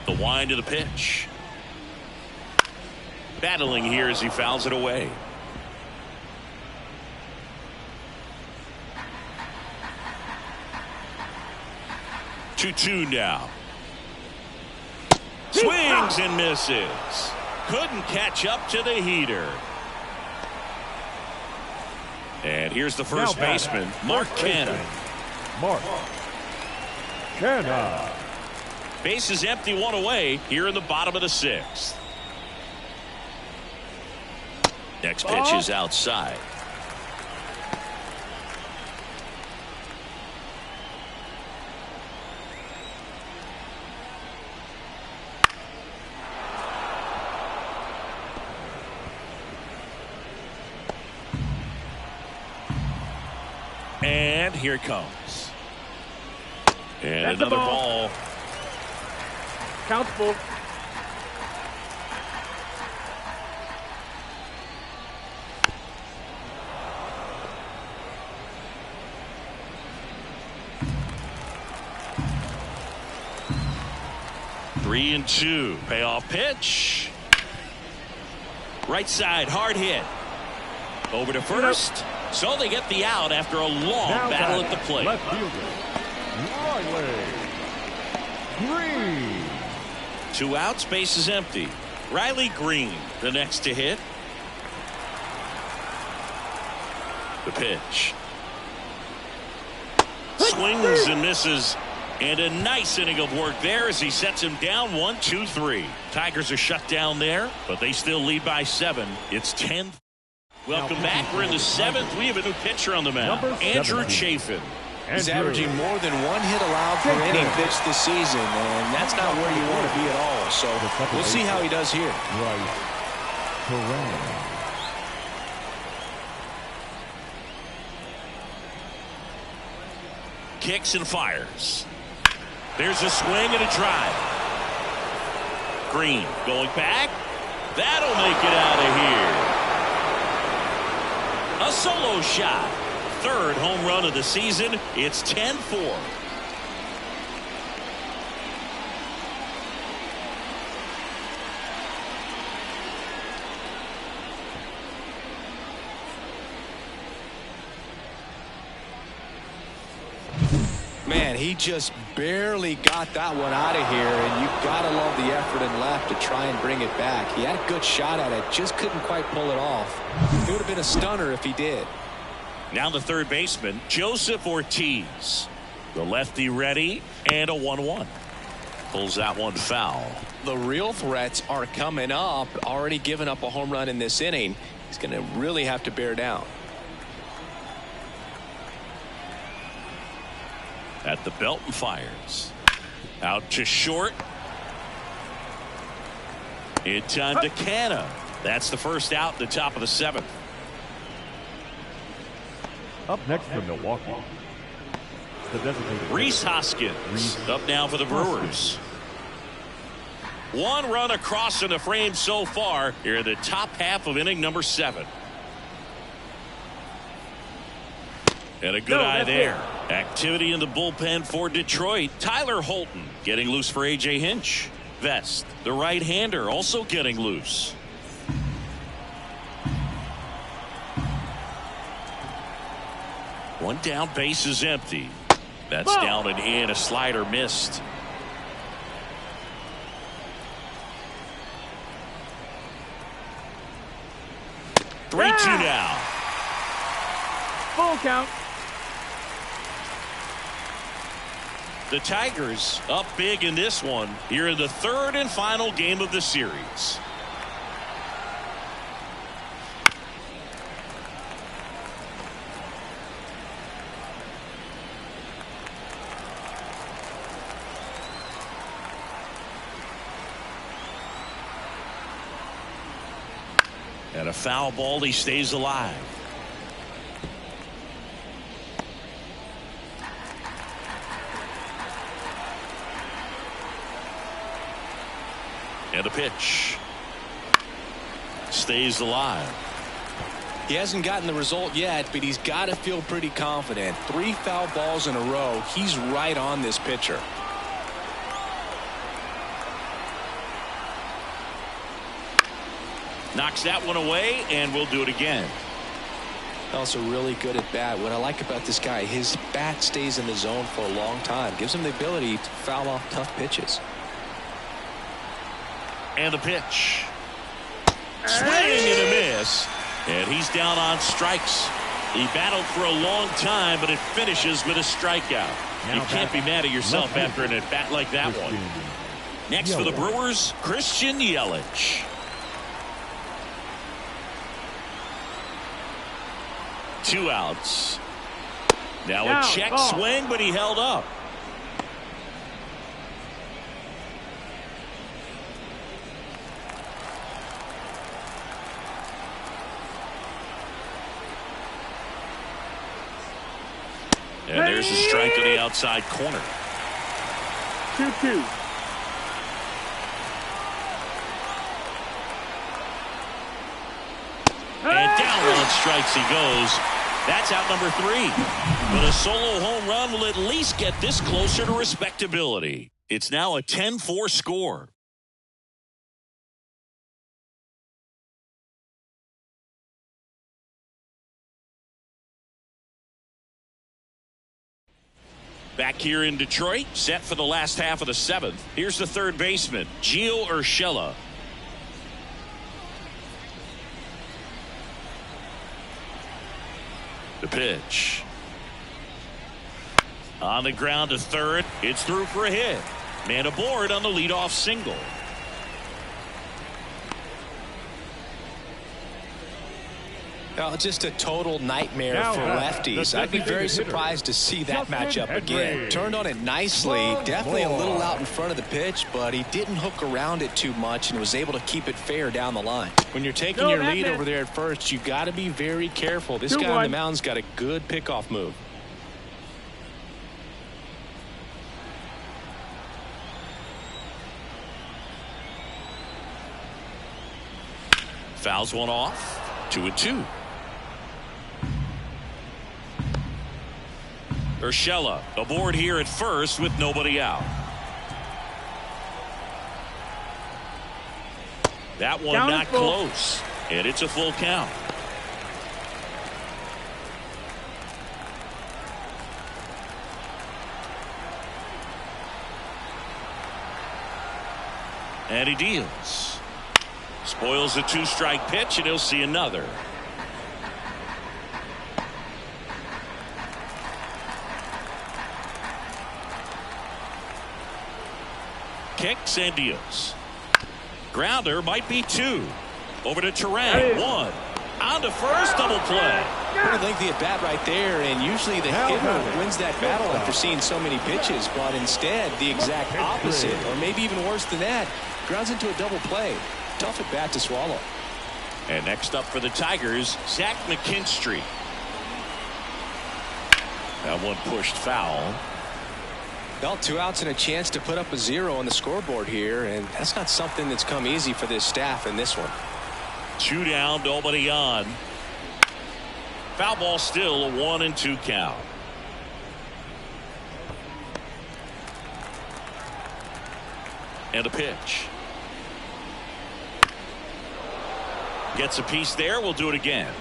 The wind of the pitch. Battling here as he fouls it away. 2-2 now. Swings and misses. Couldn't catch up to the heater. And here's the first baseman, Mark Canha. Mark Canha. Base is empty, 1 away here in the bottom of the 6th. Next pitch is outside. And here it comes. And another ball. Count's full. Three and two. Payoff pitch. Right side, hard hit. Over to first. So they get the out after a long battle at the plate. Left fielder, Riley Green. 2 outs, base is empty. Riley Green, the next to hit. The pitch. Swings and misses. And a nice inning of work there as he sets him down 1-2-3. Tigers are shut down there, but they still lead by 7. It's 10. Welcome back. We're in the 7th. We have a new pitcher on the mound. Andrew Chafin. He's averaging more than 1 hit allowed per inning pitched this season, and that's not where you want to be at all. So we'll see how he does here. Right. Kicks and fires. There's a swing and a drive. Green going back. That'll make it out of here. A solo shot. 3rd home run of the season. It's 10-4. Man, he just barely got that one out of here, and you've got to love the effort and left to try and bring it back. He had a good shot at it, just couldn't quite pull it off. It would have been a stunner if he did. Now the third baseman, Joseph Ortiz. The lefty ready, and a 1-1. Pulls that one foul. The real threats are coming up. Already given up a home run in this inning. He's going to really have to bear down. At the belt and fires. Out to short. In time to Canna. That's the first out, the top of the 7th. Up next for Milwaukee, the designated Rhys Hoskins up now for the Brewers. 1 run across in the frame so far here in the top half of inning number 7. And a good eye there. Activity in the bullpen for Detroit. Tyler Holton getting loose for A.J. Hinch. Vest, the right-hander, also getting loose. One down, base is empty. That's down and in. A slider missed. Three, 2 now. Full count. The Tigers up big in this one here in the 3rd and final game of the series. And a foul ball, he stays alive. And a pitch. Stays alive. He hasn't gotten the result yet, but he's got to feel pretty confident. 3 foul balls in a row. He's right on this pitcher. Knocks that one away, and we'll do it again. Also really good at bat. What I like about this guy, his bat stays in the zone for a long time. Gives him the ability to foul off tough pitches. And the pitch. Swing and a miss. And he's down on strikes. He battled for a long time, but it finishes with a strikeout. You can't be mad at yourself after an at-bat like that one. Next for the Brewers, Christian Yelich. 2 outs. Now a check swing, but he held up. And there's a strike to the outside corner. 2-2. Down on strikes he goes. That's out number 3. But a solo home run will at least get this closer to respectability. It's now a 10-4 score. Back here in Detroit, set for the last half of the 7th. Here's the third baseman, Gio Urshela. The pitch. On the ground to third. It's through for a hit. Man aboard on the leadoff single. Well, just a total nightmare for lefties. I'd be very surprised to see that matchup again. Turned on it nicely. Definitely a little out in front of the pitch, but he didn't hook around it too much and was able to keep it fair down the line. When you're taking your lead over there at first, you've got to be very careful. This guy on the mound's got a good pickoff move. Fouls one off. 2-2. Urshela aboard here at first with nobody out. That one not close, and it's a full count. And he deals. Spoils a 2-strike pitch, and he'll see another. Kicks and deals. Grounder might be 2. Over to Turan. 1. On to first, double play. Pretty lengthy at bat right there, and usually the hitter wins that battle after seeing so many pitches, but instead the exact opposite, or maybe even worse than that, grounds into a double play. Tough at bat to swallow. And next up for the Tigers, Zach McKinstry. That one pushed foul. Well, 2 outs and a chance to put up a 0 on the scoreboard here, and that's not something that's come easy for this staff in this one. 2 down, nobody on. Foul ball still, a 1-2 count. And a pitch. Gets a piece there. We'll do it again.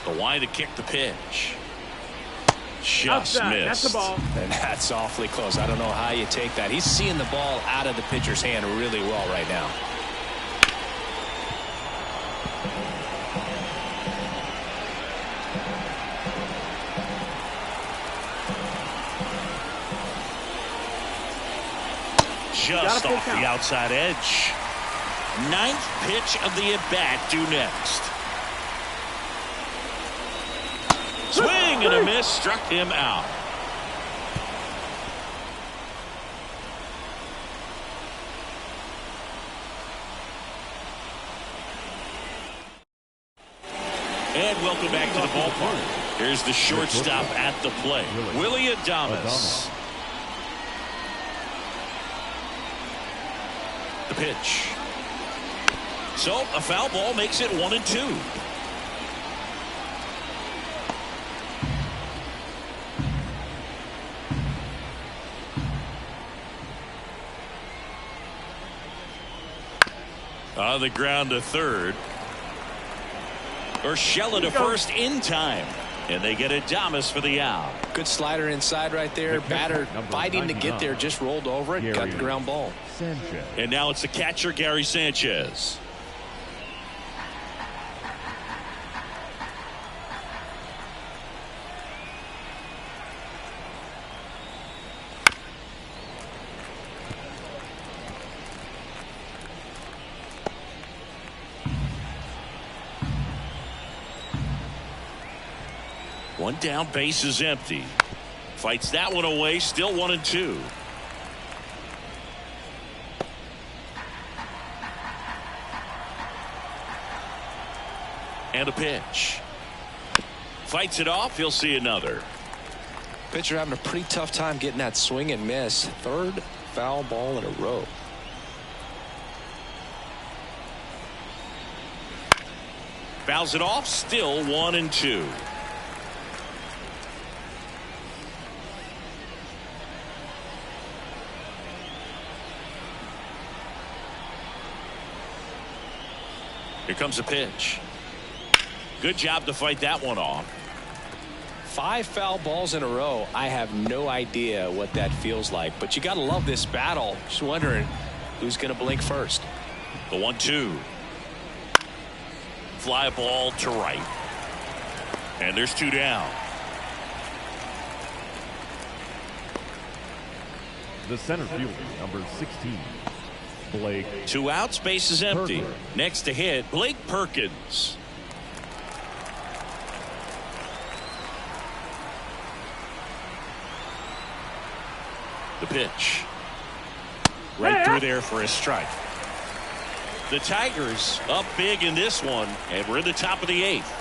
The line to kick the pitch. Just missed. That's the ball. And that's awfully close. I don't know how you take that. He's seeing the ball out of the pitcher's hand really well right now. Just off the outside edge. 9th pitch of the at-bat due next. Swing and a miss, struck him out. And welcome back to the ballpark. Here's the shortstop at the plate, Willie Adames. The pitch. So a foul ball makes it 1-2. On the ground to third. Urshela to first in time. And they get Adames for the out. Good slider inside right there. Batter fighting to get there, just rolled over it, got the ground ball. Sanchez. And now it's the catcher, Gary Sanchez. One down, base is empty. Fights that one away, still 1-2. And a pitch. Fights it off, he'll see another. Pitcher having a pretty tough time getting that swing and miss. 3rd foul ball in a row. Fouls it off. Still 1-2. Here comes a pitch. Good job to fight that one off. 5 foul balls in a row. I have no idea what that feels like, but you got to love this battle. Just wondering who's going to blink first. The 1-2. Fly ball to right. And there's 2 down. The center fielder, number 16, Blake. 2 outs, base is empty. Perkins. Next to hit, Blake Perkins. The pitch. Right through there for a strike. The Tigers up big in this one, and we're in the top of the 8th.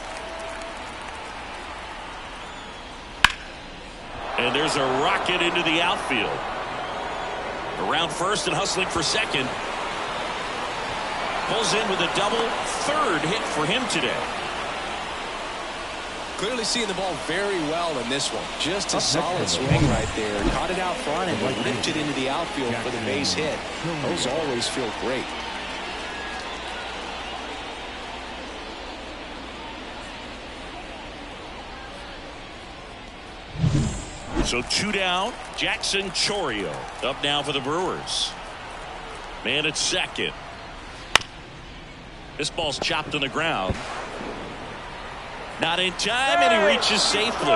And there's a rocket into the outfield. Around first and hustling for second. Pulls in with a double. 3rd hit for him today. Clearly seeing the ball very well in this one. Just a solid swing right there. Caught it out front and lifted into the outfield for the base hit. Those always feel great. So 2 down. Jackson Chourio up now for the Brewers. Man at second. This ball's chopped on the ground. Not in time, and he reaches safely.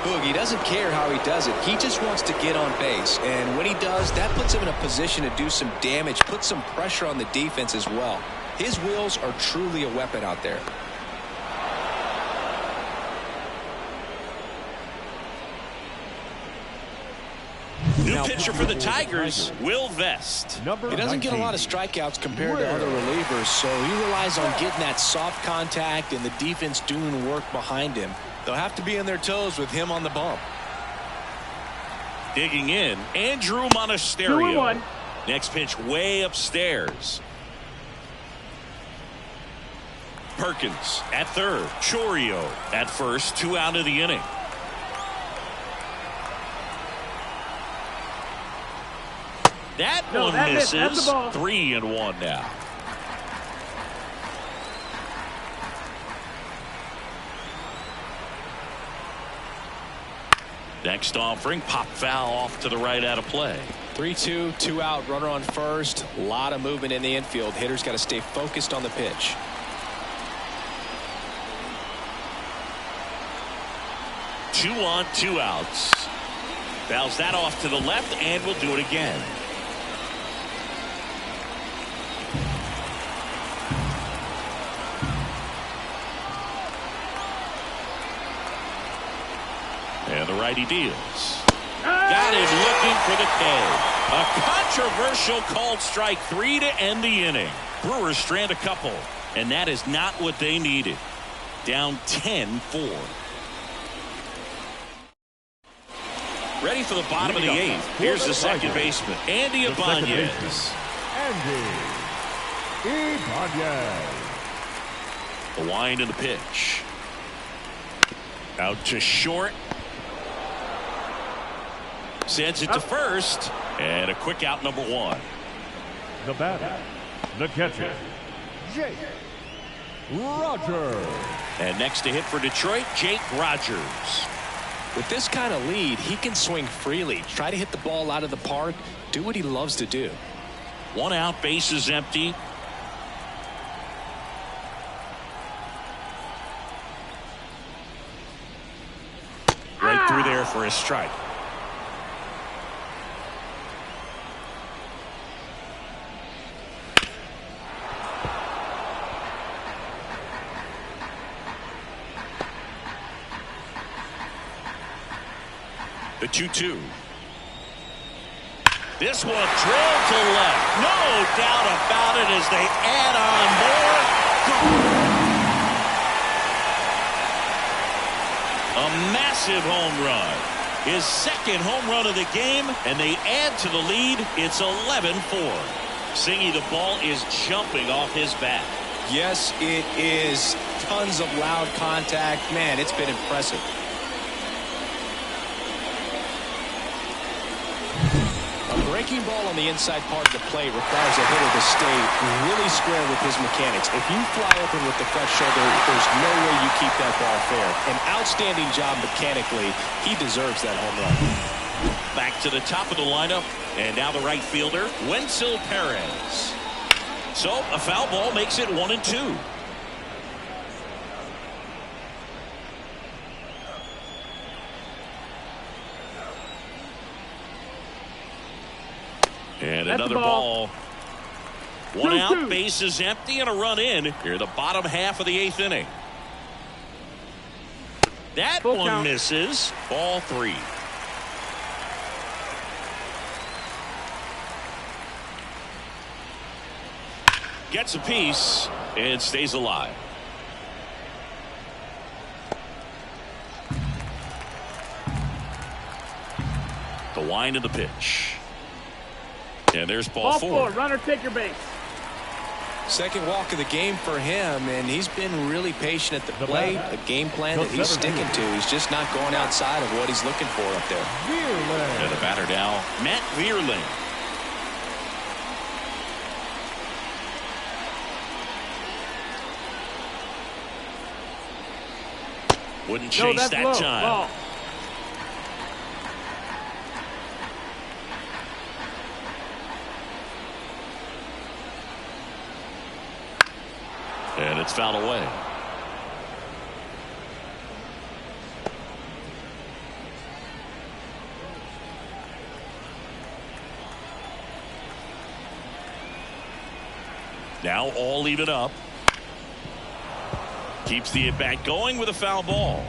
Boogie doesn't care how he does it. He just wants to get on base. And when he does, that puts him in a position to do some damage, put some pressure on the defense as well. His wheels are truly a weapon out there. New pitcher for the Tigers, Will Vest. Number He doesn't 19. get a lot of strikeouts compared to other relievers, so he relies on getting that soft contact and the defense doing work behind him. They'll have to be on their toes with him on the bump. Digging in, Andrew 2-1. Monasterio. Next pitch way upstairs. Perkins at third. Chourio at first. 2 out of the inning. That one misses. That's the ball. 3-1 now. Next offering, pop foul off to the right out of play. 3-2, 2 out, runner on first. A lot of movement in the infield. Hitters got to stay focused on the pitch. Two on, 2 outs. Fouls that off to the left, and we'll do it again. And the righty deals. Got him looking for the K. A controversial called strike 3 to end the inning. Brewers strand a couple, and that is not what they needed. Down 10-4. Ready for the bottom of the 8th. Here's the second baseman, Andy Ibanez. Andy Ibanez. The wind and the pitch. Out to short. Sends it to first. And a quick out, number 1. The batter, the catcher, Jake Rogers. And next to hit for Detroit, Jake Rogers. With this kind of lead, he can swing freely, try to hit the ball out of the park, do what he loves to do. 1 out, base is empty. Right through there for a strike. The 2-2. This one drilled to left. No doubt about it as they add on more. A massive home run. His second home run of the game, and they add to the lead. It's 11-4. Singy, the ball is jumping off his bat. Yes, it is. Tons of loud contact. Man, it's been impressive. A breaking ball on the inside part of the plate requires a hitter to stay really square with his mechanics. If you fly open with the front shoulder, there's no way you keep that ball fair. An outstanding job mechanically. He deserves that home run. Back to the top of the lineup, and now the right fielder, Wenzel Perez. So a foul ball makes it 1-2. And another ball. One out, base is empty, and a run in. Here, the bottom half of the 8th inning. That one misses. Ball 3. Gets a piece and stays alive. The wind of the pitch. And there's ball 4. Runner, take your base. Second walk of the game for him, and he's been really patient at the plate. A game plan that he's sticking to. He's just not going outside of what he's looking for up there. And the batter now, Matt Vierling. Wouldn't chase that time. Ball. And it's fouled away. Now all even up. Keeps the at-bat going with a foul ball.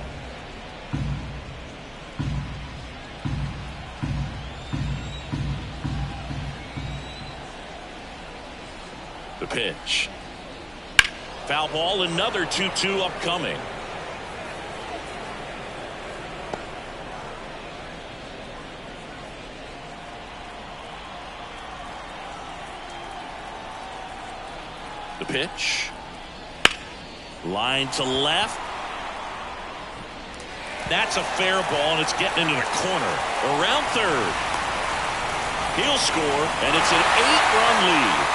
The pitch. Foul ball, another 2-2 upcoming. The pitch. Line to left. That's a fair ball, and it's getting into the corner. Around third. He'll score, and it's an 8-run lead.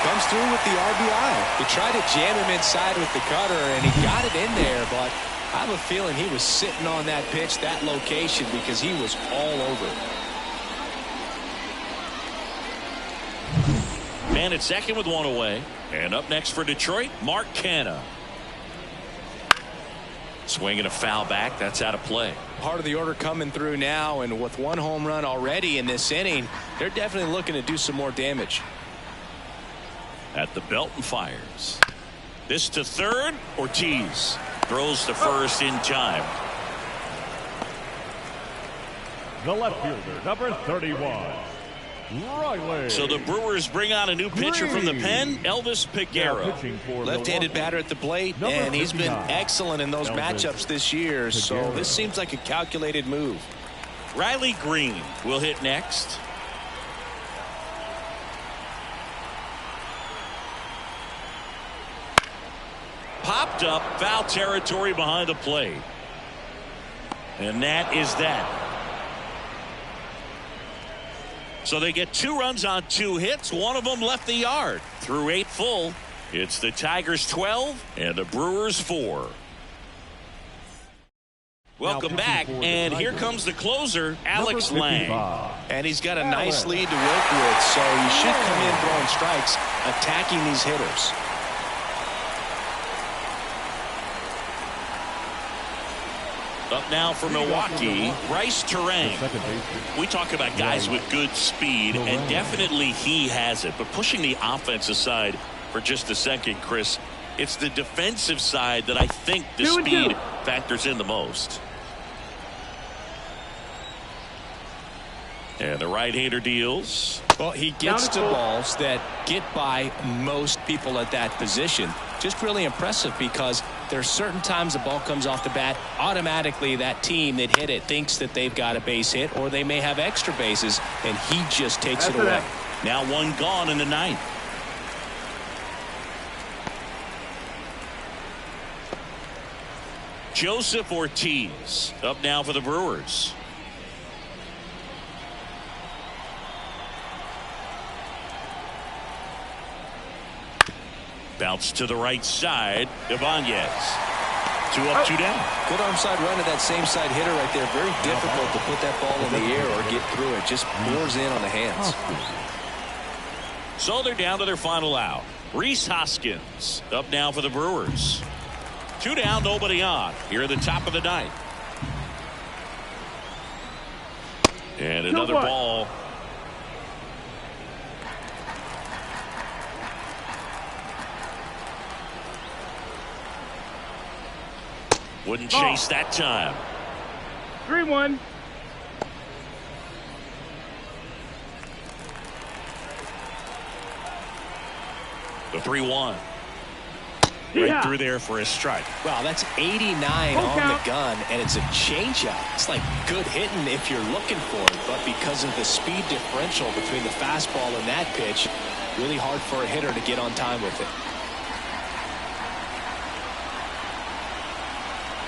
Comes through with the RBI. They tried to jam him inside with the cutter, and he got it in there, but I have a feeling he was sitting on that pitch, that location, because he was all over it. Man at second with one away. And up next for Detroit, Mark Canha. Swinging a foul back. That's out of play. Part of the order coming through now, and with one home run already in this inning, they're definitely looking to do some more damage. At the belt and fires. This to third. Ortiz throws to first in time. The left fielder, number 31. Riley. So the Brewers bring on a new pitcher from the pen, Elvis Peguero. Left-handed batter at the plate, and he's been excellent in those matchups this year, so this seems like a calculated move. Riley Green will hit next. Popped up, foul territory behind the plate. And that is that. So they get 2 runs on 2 hits. One of them left the yard. Through 8 full, it's the Tigers 12 and the Brewers 4. Welcome back, and here comes the closer, Alex Lang. And he's got a nice lead to work with, so he should come in throwing strikes, attacking these hitters. Up now for Milwaukee, Bryce Terang. We talk about guys with good speed, and definitely he has it. But pushing the offense aside for just a second, Chris, it's the defensive side that I think the speed factors in the most. And the right-hander deals. Well, he gets to balls that get by most people at that position. Just really impressive because there's certain times the ball comes off the bat, automatically that team that hit it thinks that they've got a base hit or they may have extra bases, and he just takes it away. Now 1 gone in the 9th. Joseph Ortiz up now for the Brewers. Bounce to the right side. Ibanez. 2 up, 2 down. Good arm side run to that same side hitter right there. Very difficult to put that ball in the air or get through it. Just pours in on the hands. So they're down to their final out. Rhys Hoskins up now for the Brewers. 2 down, nobody on. Here at the top of the ninth. And another ball. Wouldn't chase that time. 3-1. The 3-1. Right through there for a strike. Wow, that's 89 on the gun, and it's a changeup. It's like good hitting if you're looking for it, but because of the speed differential between the fastball and that pitch, really hard for a hitter to get on time with it.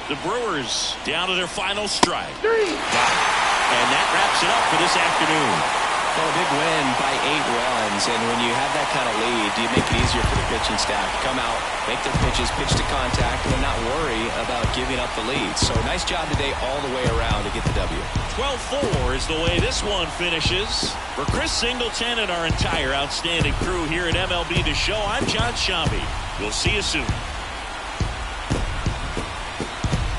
The Brewers down to their final strike. And that wraps it up for this afternoon. Well, a big win by 8 runs, and when you have that kind of lead, you make it easier for the pitching staff to come out, make their pitches, pitch to contact, and not worry about giving up the lead. So nice job today all the way around to get the W. 12-4 is the way this one finishes. For Chris Singleton and our entire outstanding crew here at MLB The Show, I'm John Shambi. We'll see you soon.